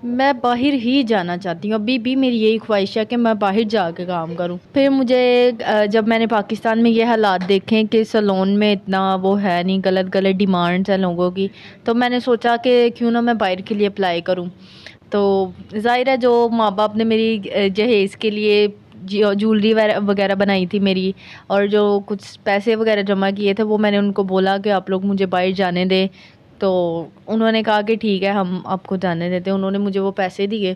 میں باہر ہی جانا چاہتی ہوں، ابھی بھی میری یہی خواہش ہے کہ میں باہر جا کے کام کروں۔ پھر مجھے جب میں نے پاکستان میں یہ حالات دیکھیں کہ سلون میں اتنا وہ ہے نہیں، غلط غلط ڈیمانڈس ہیں لوگوں کی، تو میں نے سوچا کہ کیوں نہ میں باہر کے لیے اپلائی کروں۔ تو ظاہر ہے جو ماں باپ نے میری جہیز کے لیے جولری وغیرہ بنائی تھی میری، اور جو کچھ پیسے وغیرہ جمع کیے تھے، وہ میں نے ان کو بولا کہ آپ لوگ مجھے باہر جانے دیں، تو انہوں نے کہا کہ ٹھیک ہے ہم آپ کو جانے دیتے ہیں۔ انہوں نے مجھے وہ پیسے دیے،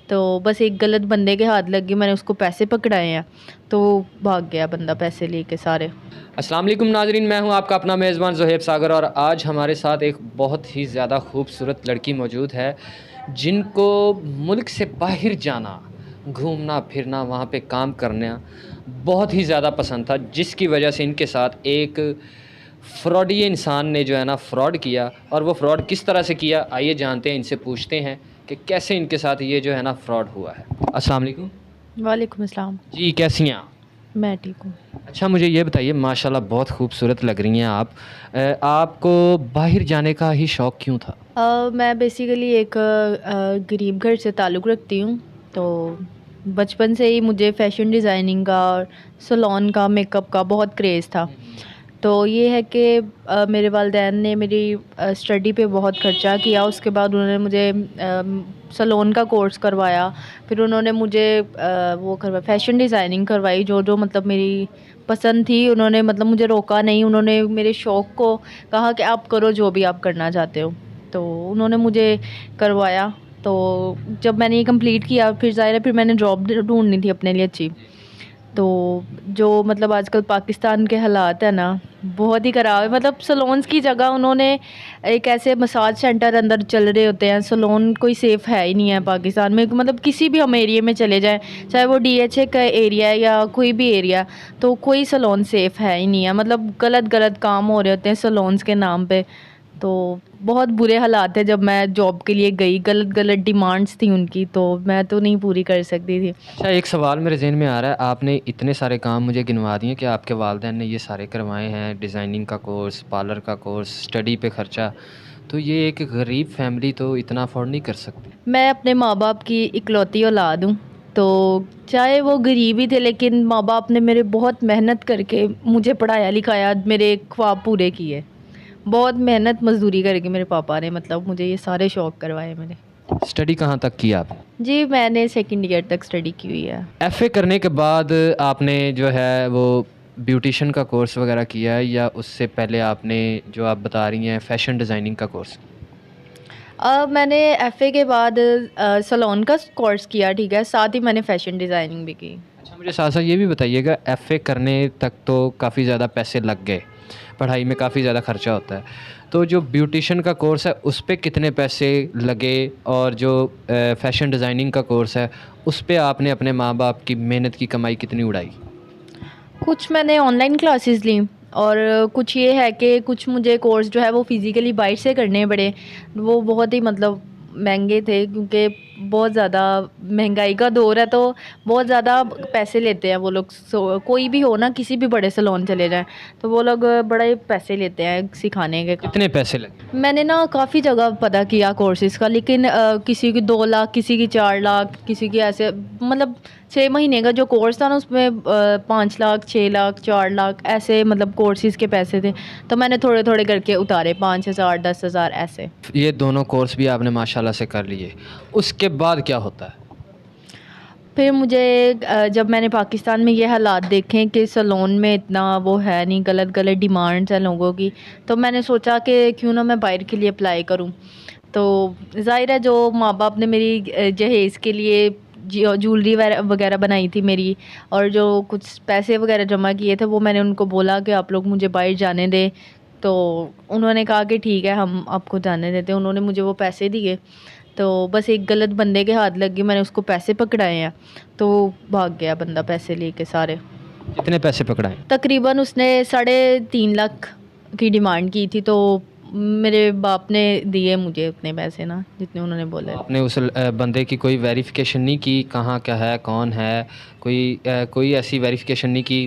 تو بس ایک غلط بندے کے ہاتھ لگ گئی، میں نے اس کو پیسے پکڑائے ہیں، تو بھاگ گیا بندہ پیسے لے کے سارے۔ السلام علیکم ناظرین، میں ہوں آپ کا اپنا میزبان زہیب ساگر، اور آج ہمارے ساتھ ایک بہت ہی زیادہ خوبصورت لڑکی موجود ہے جن کو ملک سے باہر جانا، گھومنا پھرنا، وہاں پہ کام کرنا بہت ہی زیادہ پسند تھا، جس کی وجہ سے ان کے ساتھ ایک فراڈی انسان نے جو ہے نا فراڈ کیا، اور وہ فراڈ کس طرح سے کیا آئیے جانتے ہیں، ان سے پوچھتے ہیں کہ کیسے ان کے ساتھ یہ جو ہے نا فراڈ ہوا ہے۔ السلام علیکم وعلیکم السلام۔ جی، کیسی ہیں آپ؟ میں ٹھیک ہوں۔ اچھا، مجھے یہ بتائیے، ماشاءاللہ بہت خوبصورت لگ رہی ہیں آپ کو باہر جانے کا ہی شوق کیوں تھا؟ میں بیسیکلی ایک غریب گھر سے تعلق رکھتی ہوں، تو بچپن سے ہی مجھے فیشن ڈیزائننگ کا اور سلون کا، میک اپ کا بہت کریز تھا۔ تو یہ ہے کہ میرے والدین نے میری اسٹڈی پہ بہت خرچہ کیا، اس کے بعد انہوں نے مجھے سلون کا کورس کروایا، پھر انہوں نے مجھے وہ کروایا فیشن ڈیزائننگ کروائی، جو مطلب میری پسند تھی، انہوں نے مطلب مجھے روکا نہیں، انہوں نے میرے شوق کو کہا کہ آپ کرو جو بھی آپ کرنا چاہتے ہو، تو انہوں نے مجھے کروایا۔ تو جب میں نے یہ کمپلیٹ کیا، پھر ظاہر ہے پھر میں نے جاب ڈھونڈنی تھی اپنے لیے اچھی، تو جو مطلب آج کل پاکستان کے حالات ہیں نا بہت ہی خراب ہے، مطلب سلونز کی جگہ انہوں نے ایک ایسے مساج سینٹر اندر چل رہے ہوتے ہیں، سلون کوئی سیف ہے ہی نہیں ہے پاکستان میں، مطلب کسی بھی ہم ایریے میں چلے جائیں، چاہے وہ ڈی ایچ اے کا ایریا ہے یا کوئی بھی ایریا، تو کوئی سلون سیف ہے ہی نہیں ہے، مطلب غلط غلط کام ہو رہے ہوتے ہیں سلونز کے نام پہ۔ تو بہت برے حالات تھے، جب میں جاب کے لیے گئی، غلط غلط ڈیمانڈس تھیں ان کی، تو میں تو نہیں پوری کر سکتی تھی۔ اچھا، ایک سوال میرے ذہن میں آ رہا ہے، آپ نے اتنے سارے کام مجھے گنوا دیے کہ آپ کے والدین نے یہ سارے کروائے ہیں، ڈیزائننگ کا کورس، پارلر کا کورس، اسٹڈی پہ خرچہ، تو یہ ایک غریب فیملی تو اتنا افورڈ نہیں کر سکتی۔ میں اپنے ماں باپ کی اکلوتی اولاد ہوں، تو چاہے وہ غریب ہی تھے، لیکن ماں باپ نے میرے بہت محنت کر کے مجھے پڑھایا لکھایا، میرے خواب پورے کیے، بہت محنت مزدوری کر کے میرے پاپا نے مطلب مجھے یہ سارے شوق کروائے میرے۔ اسٹڈی کہاں تک کی آپ نے؟ جی، میں نے سیکنڈ ایئر تک اسٹڈی کی ہوئی ہے۔ ایف اے کرنے کے بعد آپ نے جو ہے وہ بیوٹیشین کا کورس وغیرہ کیا ہے، یا اس سے پہلے آپ نے جو آپ بتا رہی ہیں فیشن ڈیزائننگ کا کورس؟ میں نے ایف اے کے بعد سلون کا کورس کیا، ٹھیک ہے، ساتھ ہی میں نے فیشن ڈیزائننگ بھی کی۔ اچھا، مجھے ساتھ ساتھ یہ بھی بتائیے گا، ایف اے کرنے تک تو کافی زیادہ پیسے لگ گئے، پڑھائی میں کافی زیادہ خرچہ ہوتا ہے، تو جو بیوٹیشین کا کورس ہے اس پہ کتنے پیسے لگے، اور جو فیشن ڈیزائننگ کا کورس ہے اس پہ آپ نے اپنے ماں باپ کی محنت کی کمائی کتنی اڑائی؟ کچھ میں نے آن لائن کلاسز لیں، اور کچھ یہ ہے کہ کچھ مجھے کورس جو ہے وہ فزیکلی باہر سے کرنے پڑے، وہ بہت ہی مطلب مہنگے تھے، کیونکہ بہت زیادہ مہنگائی کا دور ہے، تو بہت زیادہ پیسے لیتے ہیں وہ لوگ، کوئی بھی ہو نا، کسی بھی بڑے سلون چلے جائیں تو وہ لوگ بڑے پیسے لیتے ہیں سکھانے کے۔ کتنے پیسے لگے؟ میں نے نا کافی جگہ پتہ کیا کورسز کا، لیکن کسی کی 2 لاکھ، کسی کی 4 لاکھ، کسی کی ایسے مطلب 6 مہینے کا جو کورس تھا نا اس میں 5 لاکھ، 6 لاکھ، 4 لاکھ ایسے مطلب کورسز کے پیسے تھے، تو میں نے تھوڑے تھوڑے کر کے اتارے، 5,000، 10,000 ایسے۔ یہ دونوں کورس بھی آپ نے ماشاءاللہ سے کر لیے، اس کے بعد کیا ہوتا ہے؟ پھر مجھے جب میں نے پاکستان میں یہ حالات دیکھیں کہ سلون میں اتنا وہ ہے نہیں، غلط غلط ڈیمانڈس ہیں لوگوں کی، تو میں نے سوچا کہ کیوں نہ میں باہر کے لیے اپلائی کروں۔ تو ظاہر ہے جو ماں باپ نے میری جہیز کے لیے جولری وغیرہ بنائی تھی میری، اور جو کچھ پیسے وغیرہ جمع کیے تھے، وہ میں نے ان کو بولا کہ آپ لوگ مجھے باہر جانے دیں، تو انہوں نے کہا کہ ٹھیک ہے ہم آپ کو جانے دیتے ہیں۔ انہوں نے مجھے وہ پیسے دیے، تو بس ایک غلط بندے کے ہاتھ لگ گئی، میں نے اس کو پیسے پکڑائے ہیں، تو بھاگ گیا بندہ پیسے لے کے سارے۔ کتنے پیسے پکڑائے؟ تقریباً اس نے 3.5 لاکھ کی ڈیمانڈ کی تھی، تو میرے باپ نے دیے مجھے اتنے پیسے نا جتنے انہوں نے بولے۔ آپ نے اس بندے کی کوئی ویریفیکیشن نہیں کی، کہاں کیا ہے، کون ہے، کوئی ایسی ویریفیکیشن نہیں کی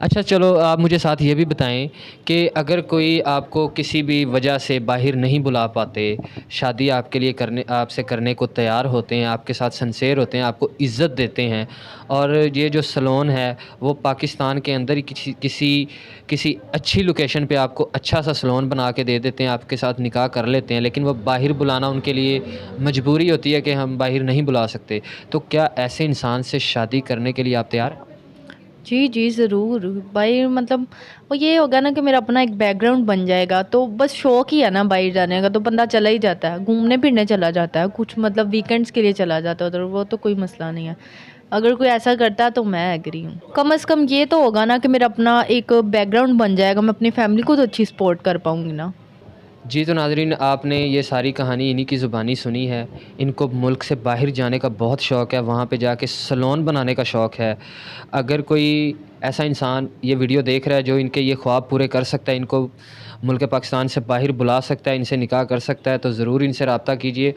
اچھا چلو آپ مجھے ساتھ یہ بھی بتائیں کہ اگر کوئی آپ کو کسی بھی وجہ سے باہر نہیں بلا پاتے، شادی آپ کے لیے آپ سے کرنے کو تیار ہوتے ہیں، آپ کے ساتھ سنسیئر ہوتے ہیں، آپ کو عزت دیتے ہیں، اور یہ جو سلون ہے وہ پاکستان کے اندر ہی کسی اچھی لوکیشن پہ آپ کو اچھا سا سلون بنا کے دے دیتے ہیں، آپ کے ساتھ نکاح کر لیتے ہیں، لیکن وہ باہر بلانا ان کے لیے مجبوری ہوتی ہے کہ ہم باہر نہیں بلا سکتے، تو کیا ایسے انسان سے شادی کرنے کے لیے آپ تیار ہیں؟ جی جی ضرور باہر، مطلب وہ یہ ہوگا نا کہ میرا اپنا ایک بیک گراؤنڈ بن جائے گا، تو بس شوق ہی ہے نا باہر جانے کا، تو بندہ چلا ہی جاتا ہے، گھومنے پھرنے چلا جاتا ہے، کچھ مطلب ویکینڈس کے لیے چلا جاتا ہے ادھر، وہ تو کوئی مسئلہ نہیں ہے۔ اگر کوئی ایسا کرتا ہے تو میں ایگری ہوں، کم از کم یہ تو ہوگا نا کہ میرا اپنا ایک بیک گراؤنڈ بن جائے گا، میں اپنی فیملی کو تو اچھی سپورٹ کر پاؤں گی نا۔ جی تو ناظرین، آپ نے یہ ساری کہانی انہی کی زبانی سنی ہے۔ ان کو ملک سے باہر جانے کا بہت شوق ہے، وہاں پہ جا کے سلون بنانے کا شوق ہے۔ اگر کوئی ایسا انسان یہ ویڈیو دیکھ رہا ہے جو ان کے یہ خواب پورے کر سکتا ہے، ان کو ملک پاکستان سے باہر بلا سکتا ہے، ان سے نکاح کر سکتا ہے، تو ضرور ان سے رابطہ کیجیے۔